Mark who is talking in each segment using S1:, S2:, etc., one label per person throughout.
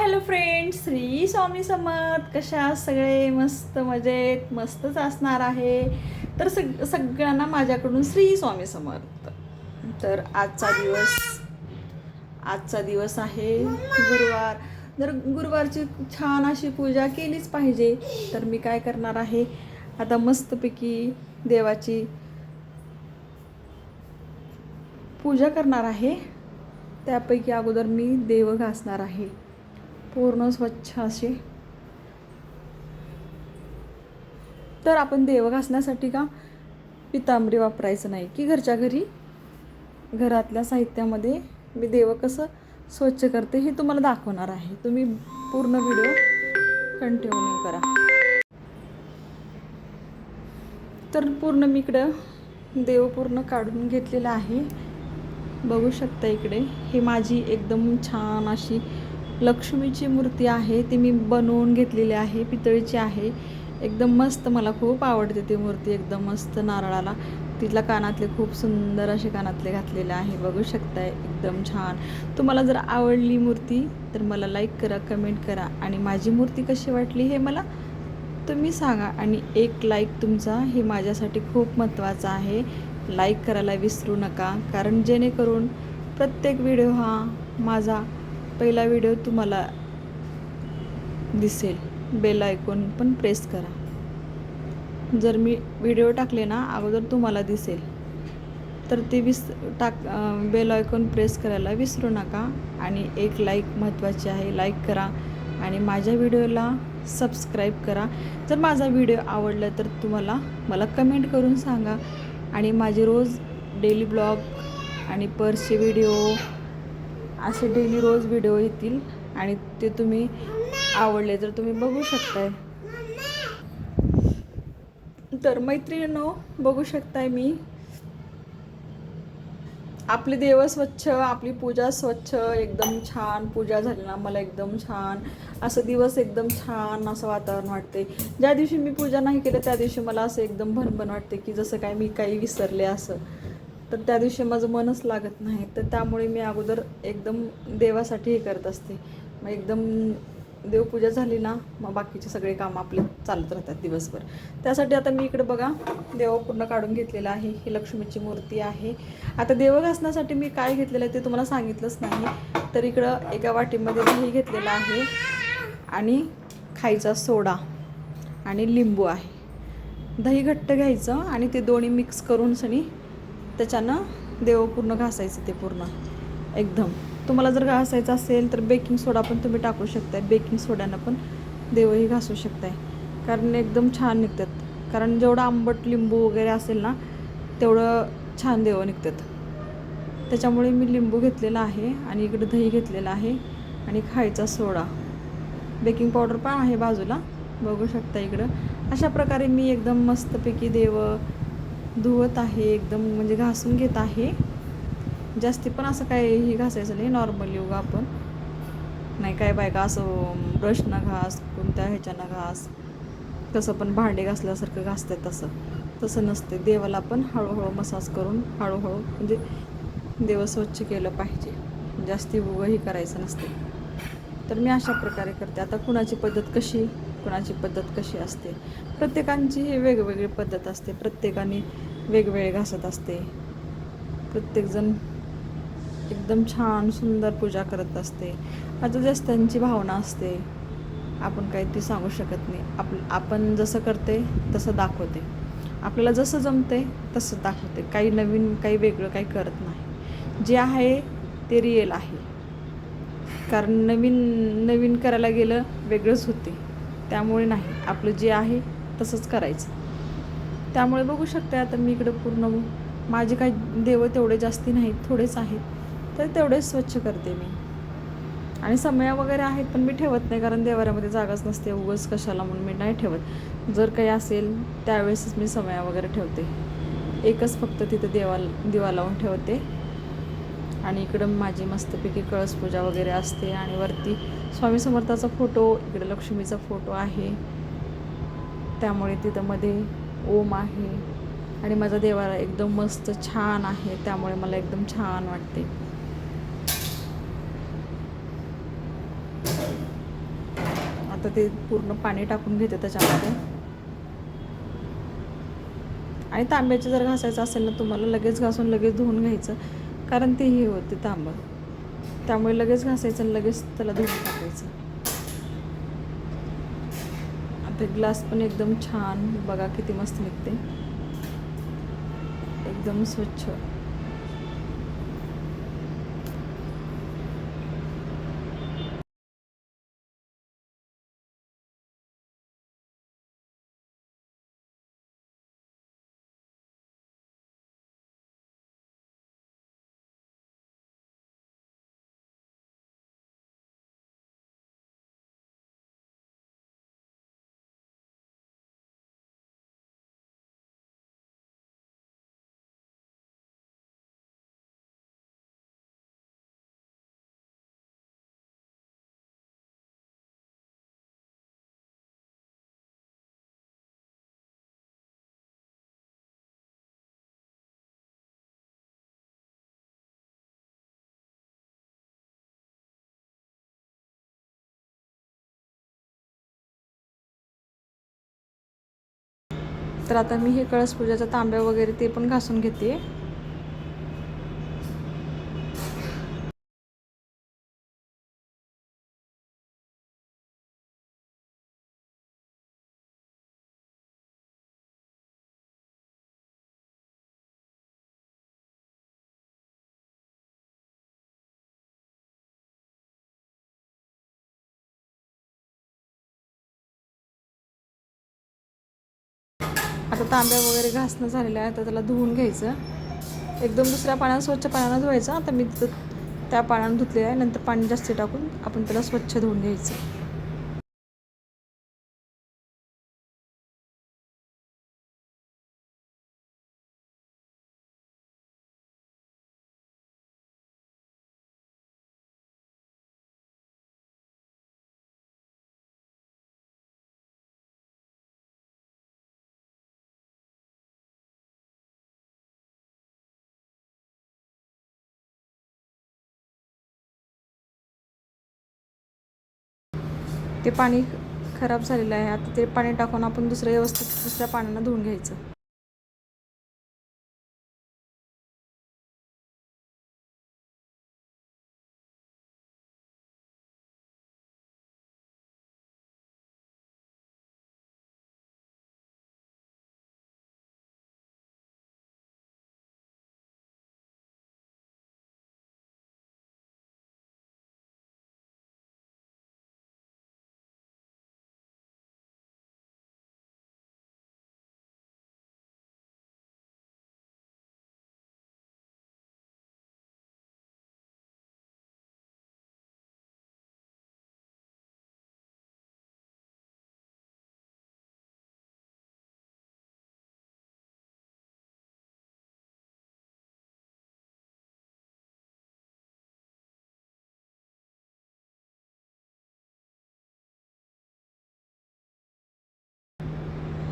S1: Hello friends, Shri Swami Samarth. कशा सगळे? मस्त मजेत, मस्तच असणार आहे. तर सगळ्यांना माझ्याकडून श्री स्वामी समर्थ. तर आजचा दिवस आहे गुरुवार. जर गुरुवारची छान अशी पूजा केलीच पाहिजे. तर मी काय करणार आहे आता, मस्तपैकी देवाची पूजा करणार आहे. त्यापैकी अगोदर मी देव घासणार आहे पूर्ण स्वच्छ असे. तर आपण देव घासण्यासाठी का पितांबरी वापरायचं नाही, की घरच्या घरी घरातल्या साहित्यामध्ये मी देव कसं स्वच्छ करते हे तुम्हाला दाखवणार आहे. तुम्ही पूर्ण व्हिडिओ कंटिन्यू करा. तर पूर्ण मी इकडं देव पूर्ण काढून घेतलेला आहे. बघू शकता इकडे ही माझी एकदम छान अशी लक्ष्मीची मूर्ती आहे. ती मी बनवून घेतलेली आहे, पितळीची आहे. एकदम मस्त, मला खूप आवडते ती मूर्ती. एकदम मस्त नारळाला तिला कानातले खूप सुंदर असे कानातले घातलेले आहे. बघू शकताय एकदम छान. तुम्हाला जर आवडली मूर्ती तर मला लाईक करा, कमेंट करा आणि माझी मूर्ती कशी वाटली हे मला तुम्ही सांगा. आणि एक लाईक तुमचा हे माझ्यासाठी खूप महत्त्वाचा आहे. लाईक करायला विसरू नका, कारण जेणेकरून प्रत्येक व्हिडिओ हा माझा पहिला व्हिडिओ तुम्हाला दिसेल. बेल आयकॉन पण प्रेस करा. जर मी व्हिडिओ टाकले ना अगोदर तुम्हाला दिसेल, तर ते बेल आयकॉन प्रेस करायला विसरू नका. आणि एक लाईक महत्त्वाची आहे, लाईक करा आणि माझ्या व्हिडिओला सबस्क्राईब करा. जर माझा व्हिडिओ आवडला तर तुम्हाला मला कमेंट करून सांगा. आणि माझे रोज डेली ब्लॉग आणि पर्सचे व्हिडिओ असे डेली रोज व्हिडिओ येतील आणि ते तुम्ही आवडले तर तुम्ही बघू शकताय. तर मैत्रिणींनो, बघू शकताय मी आपले देव स्वच्छ, आपली पूजा स्वच्छ, एकदम छान पूजा झाली ना. मला एकदम छान असं दिवस, एकदम छान असं वातावरण वाटते. ज्या दिवशी मी पूजा नाही केलं त्या दिवशी मला असं एकदम भनभन वाटते की जसं काय मी काही विसरले असं. तर त्या दिवशी माझं मनच लागत नाही. तर त्यामुळे मी अगोदर एकदम देवासाठी हे करत असते. मग एकदम देवपूजा झाली ना मग बाकीचे सगळे काम आपले चालत राहतात दिवसभर. त्यासाठी आता मी इकडे बघा देव पूर्ण काढून घेतलेला आहे. ही लक्ष्मीची मूर्ती आहे. आता देव घासण्यासाठी मी काय घेतलेलं आहे ते तुम्हाला सांगितलंच नाही. तर इकडं एका वाटीमध्ये दही घेतलेला आहे आणि खायचा सोडा आणि लिंबू आहे. दही घट्ट घ्यायचं आणि ते दोन्ही मिक्स करून सनी त्याच्यानं देव पूर्ण घासायचं. ते पूर्ण एकदम, तुम्हाला जर घासायचं असेल तर बेकिंग सोडा पण तुम्ही टाकू शकताय. बेकिंग सोड्यानं पण देवही घासू शकताय, कारण एकदम छान निघतात. कारण जेवढं आंबट लिंबू वगैरे असेल ना तेवढं छान देव निघतात. त्याच्यामुळे मी लिंबू घेतलेला आहे आणि इकडं दही घेतलेलं आहे आणि खायचा सोडा, बेकिंग पावडर पण आहे बाजूला. बघू शकता इकडं अशा प्रकारे मी एकदम मस्तपैकी देव धुवत आहे, एकदम म्हणजे घासून घेत आहे. जास्ती पण असं काही घासायचं नाही, नॉर्मली उगा आपण नाही काय बायका असं ब्रशनं घास, कोणत्या ह्याच्यानं घास, कसं पण भांडे घासल्यासारखं घासतात तसं नसते. देवाला पण हळूहळू मसाज करून हळूहळू म्हणजे देव स्वच्छ केलं पाहिजे, जास्ती उगंही करायचं नसते. तर मी अशा प्रकारे करते. आता कुणाची पद्धत कशी असते, प्रत्येकांची ही वेगवेगळी पद्धत असते. प्रत्येकाने वेगवेगळे घासत असते. प्रत्येकजण एकदम छान सुंदर पूजा करत असते. आता जसं त्यांची भावना असते, आपण काही ती सांगू शकत नाही. आपण जसं करते तसं दाखवते, आपल्याला जसं जमते तसं दाखवते. काही नवीन, काही वेगळं काही करत नाही. जे आहे ते रिअल आहे. कारण नवीन करायला गेलं वेगळंच होते. त्यामुळे नाही, आपलं जे आहे तसंच करायचं. त्यामुळे बघू शकते आता मी इकडं पूर्ण माझे काही देव तेवढे जास्ती नाहीत, थोडेच आहेत, तर तेवढेच स्वच्छ करते मी. आणि समया वगैरे आहेत पण मी ठेवत नाही, कारण देवाऱ्यामध्ये जागाच नसते. उगाच कशाला म्हणून मी नाही ठेवत. जर काही असेल त्यावेळेसच मी समया वगैरे ठेवते. एकच फक्त तिथं दिवा लावून ठेवते. आणि इकडं माझी मस्तपैकी कळस पूजा वगैरे असते. आणि वरती स्वामी समर्थाचा फोटो, इकडे लक्ष्मीचा फोटो आहे. त्यामुळे तिथं मध्ये ओम आहे. आणि माझा देवारा एकदम मस्त छान आहे, त्यामुळे मला एकदम छान वाटते. आता ते पूर्ण पाणी टाकून घेते त्याच्यामध्ये. आणि तांब्याचे जर घासायचं असेल ना तुम्हाला, लगेच घासून लगेच धुवून घ्यायचं, कारण ते हे होते तांबं. त्यामुळे लगेच घासायचं आणि लगेच त्याला धुवून टाकायचं. आता ग्लास पण एकदम छान, बघा किती मस्त निघते, एकदम स्वच्छ. तर आता मी हे कळस पूजाचा तांब्या वगैरे ते पण घासून घेते. आता तांब्या वगैरे घासणं झालेलं आहे, आता त्याला धुवून घ्यायचं. एकदम दुसऱ्या पाण्यानं, स्वच्छ पाण्यानं धुवायचं. आता मी त्या पाण्यानं धुतलेलं आहे, नंतर पाणी जास्त टाकून आपण त्याला स्वच्छ धुवून घ्यायचं. ते पाणी खराब झालेलं आहे, आता ते पाणी टाकून आपण व्यवस्थित दुसऱ्या पाण्यानं धुवून घ्यायचं.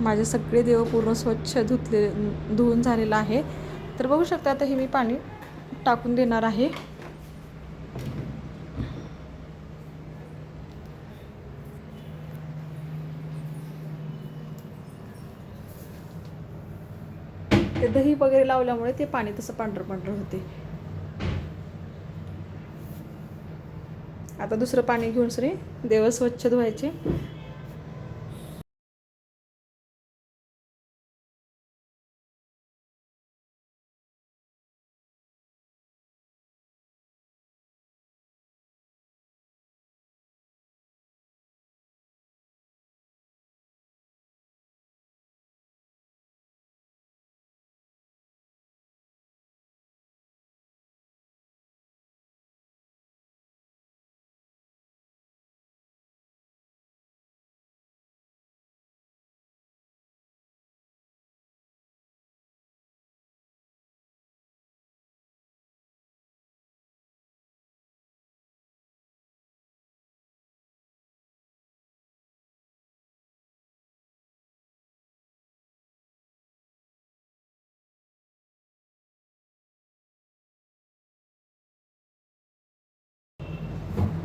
S1: माझे सगळे देव पूर्ण स्वच्छ धुवून झालेलं आहे. तर बघू शकता, आता हे मी पाणी टाकून देणार आहे. ते दही वगैरे लावल्यामुळे ते पाणी तसं पांढरं पांढरं होते. आता दुसरं पाणी घेऊन सरी देव स्वच्छ धुवायचे.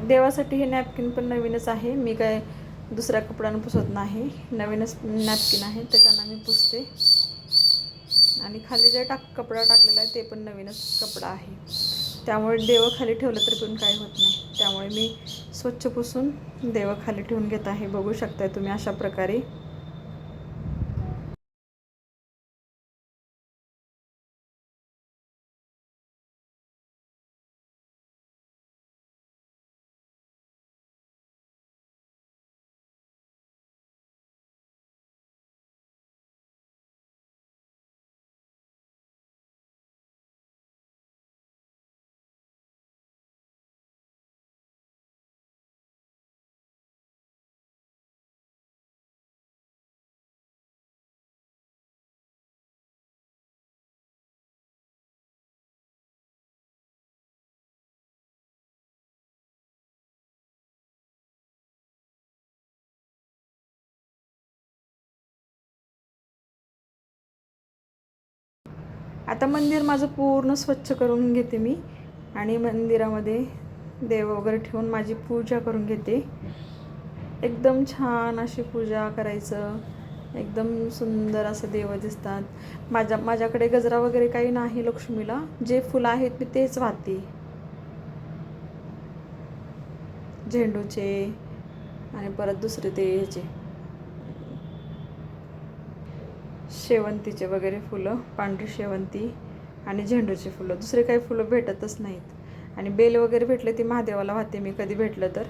S1: देवासाठी हे नॅपकिन पण नवीनच आहे. मी काय दुसऱ्या कपड्यानं पुसत नाही, नवीनच नॅपकिन आहे त्याच्यानं मी पुसते. आणि खाली जे कपडा टाकलेला आहे ते पण नवीनच कपडा आहे, त्यामुळे देवं खाली ठेवलं तरी पण काही होत नाही. त्यामुळे मी स्वच्छ पुसून देवं खाली ठेवून घेत आहे. बघू शकताय तुम्ही अशा प्रकारे. आता मंदिर माझं पूर्ण स्वच्छ करून घेते मी आणि मंदिरामध्ये देव वगैरे ठेवून माझी पूजा करून घेते. एकदम छान अशी पूजा करायचं, एकदम सुंदर असं देव दिसतात. माझ्याकडे गजरा वगैरे काही नाही लक्ष्मीला, जे फुलं आहेत मी तेच वाहते. झेंडूचे आणि परत दुसरे ते ह्याचे शेवंतीचे वगैरे फुलं, पांढरी शेवंती आणि झेंडूची फुलं. दुसरे काही फुलं भेटतच नाहीत. आणि बेल वगैरे भेटले ती महादेवाला वाहते मी कधी भेटलं तर.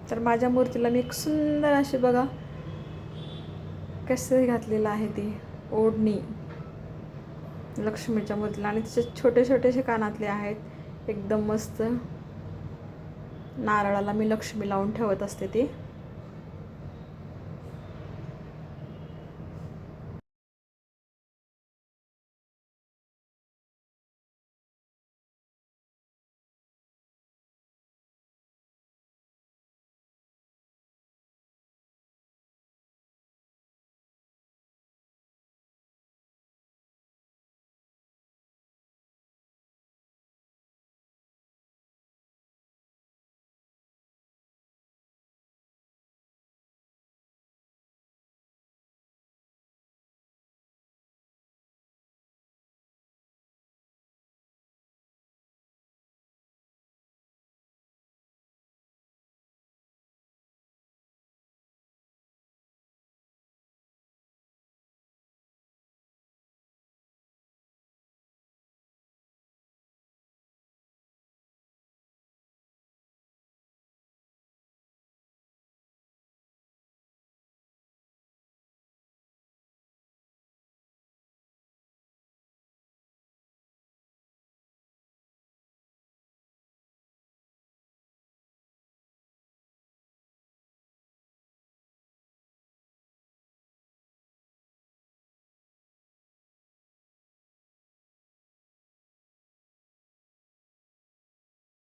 S1: तर माझ्या मूर्तीला मी एक सुंदर अशी बघा कसं घातलेलं आहे ती ओढणी लक्ष्मीच्या मूर्तीला. आणि तिचे छोटे छोटेसे कानातले आहेत, एकदम मस्त. नारळाला मी लक्ष्मी लावून ठेवत असते ती.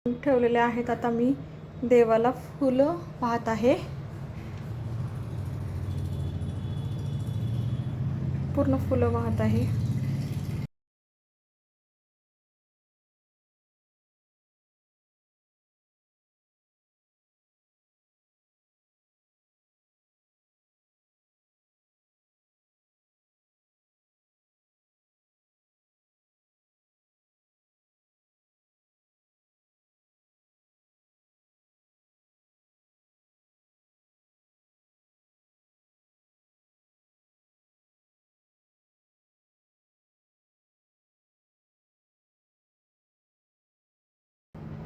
S1: ठेवलेले आहेत. आता मी देवाला फुलं वाहत आहे. पूर्ण फुलं वाहत आहे.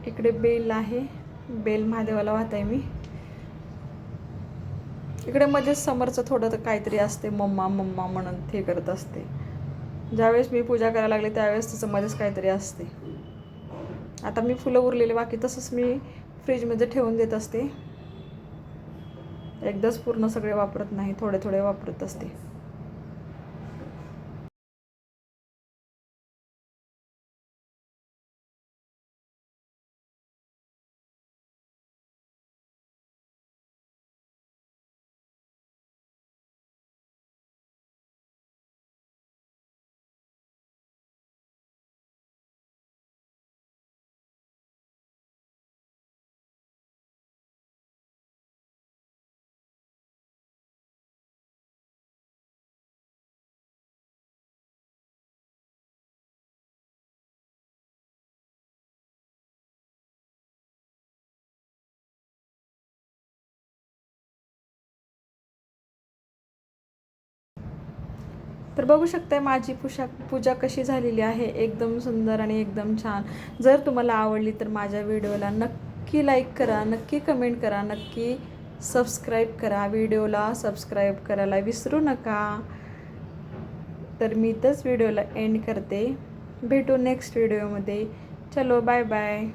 S1: इकडे बेल आहे. बेल महादेवाला वाहत आहे मी. इकडे मध्येच समोरचं थोडं काहीतरी असते, मम्मा मम्मा म्हणून ते करत असते. ज्यावेळेस मी पूजा करायला लागले त्यावेळेस तिचं मध्येच काहीतरी असते. आता मी फुलं उरलेले बाकी तसंच मी फ्रीजमध्ये ठेवून देत असते. एकदाच पूर्ण सगळे वापरत नाही, थोडे थोडे वापरत असते. तर बघू शकताय माझी पूजा कशी झालेली आहे. एकदम सुंदर आणि एकदम छान. जर तुम्हाला आवडली तर माझ्या व्हिडिओला नक्की लाईक करा, नक्की कमेंट करा, नक्की सबस्क्राईब करा. व्हिडिओला सबस्क्राईब करायला विसरू नका. तर मी इथंच व्हिडिओला एंड करते. भेटू नेक्स्ट व्हिडिओमध्ये. चलो बाय बाय.